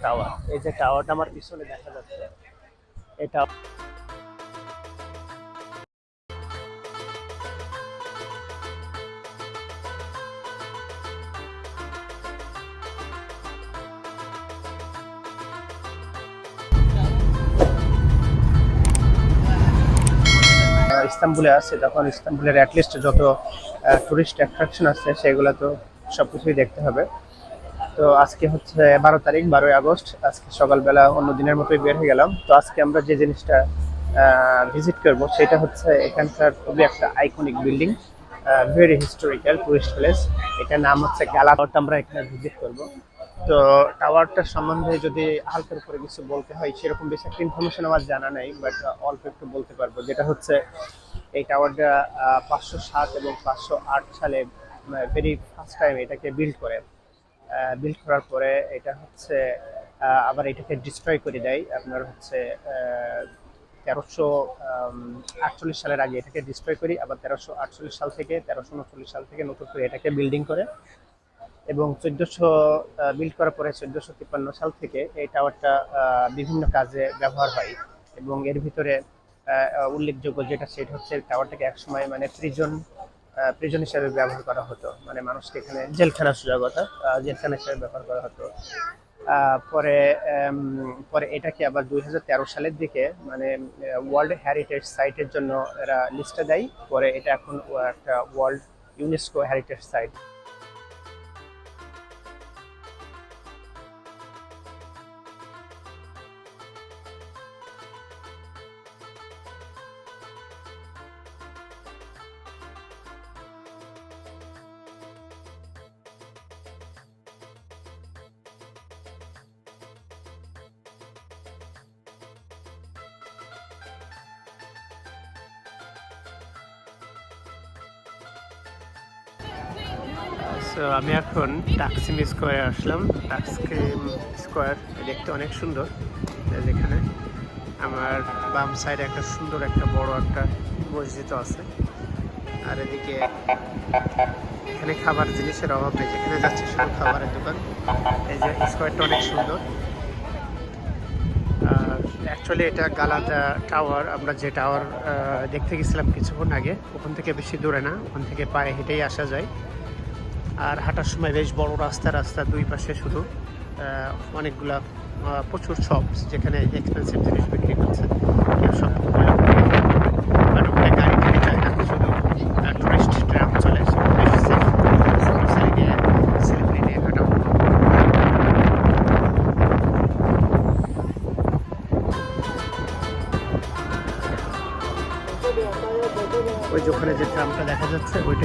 Tower, এই যে টাওয়ারটা আমার পিছনে দেখা যাচ্ছে, এটা ইস্তাম্বুলে আছে, তখন ইস্তাম্বুলের অ্যাটলিস্ট যত টুরিস্ট অ্যাট্রাকশন আছে সেগুলো তো সবকিছুই দেখতে হবে। তো আজকে হচ্ছে 12 তারিখ, 12ই আগস্ট। আজকে সকালবেলা অন্য দিনের মতোই বের হয়ে গেলাম। তো আজকে আমরা যে জিনিসটা ভিজিট করব সেটা হচ্ছে এখানকার খুবই একটা iconic building, very historical tourist place. এটার নাম হচ্ছে টাওয়ারটা আমরা এখানে ভিজিট করব। তো টাওয়ারটার সম্বন্ধে যদি হালকার উপরে কিছু বলতে হয়, সেরকম বেশি একটা ইনফরমেশন আমার জানা নাই, বাট অল্প একটু বলতে পারবো। যেটা হচ্ছে এই টাওয়ারটা 507 এবং 508 সালে ভেরি ফার্স্ট টাইম এটাকে বিল্ড করার পরে এটা হচ্ছে আবার এটাকে ডিস্ট্রয় করে দেয়। আপনার হচ্ছে 1348 সালের আগে এটাকে ডিস্ট্রয় করি, আবার 1348 সাল থেকে 1339 সাল থেকে নতুন করে এটাকে বিল্ডিং করে, এবং 1400 বিল্ড করার পরে 1453 সাল থেকে এই টাওয়ারটা বিভিন্ন কাজে ব্যবহার হয়। এবং এর ভিতরে উল্লেখযোগ্য যেটা, সেটা হচ্ছে টাওয়ারটাকে একসময় মানে প্রিজন হিসেবে ব্যবহার করা হতো, মানে মানুষকে এখানে জেলখানা সুজাগতা জেলখানা হিসেবে ব্যবহার করা হতো। পরে পরে এটাকে আবার 2013 সালের দিকে মানে ওয়ার্ল্ড হেরিটেজ সাইটের জন্য এরা লিস্টে দেয়। পরে এটা এখন একটা world UNESCO heritage site. So আমি এখন টাকসিম স্কোয়ারে আসলাম। টাকসিম স্কোয়ার দেখতে অনেক সুন্দর। যেখানে আমার বাম সাইডে একটা সুন্দর একটা বড় একটা মসজিদ আছে, আর এদিকে এখানে খাবার জিনিসের অভাব নেই, যেখানে যাচ্ছে শুধু খাবারের দোকান। এই যে স্কোয়ারটা অনেক সুন্দর। আর অ্যাকচুয়ালি এটা গালাতা টাওয়ার, আমরা যে টাওয়ার দেখতে গেছিলাম কিছুক্ষণ আগে, ওখান থেকে বেশি দূরে না, ওখান থেকে পায়ে হেঁটেই আসা যায়। আর হাঁটার সময় বেশ বড় রাস্তা দুই পাশে শুধু অনেকগুলা প্রচুর শপস, যেখানে এক্সপেন্সিভ জিনিস বিক্রি করছে। কেউ শপিং করে, বাট ওখানে গাড়ি টাড়ি যায় না, শুধু টুরিস্ট ট্রাম চলে। বেশ সেফ, সেলিব্রিটি নিয়ে হাঁটা। ওই যে ওখানে যে ট্রামটা দেখা যাচ্ছে ওইটাই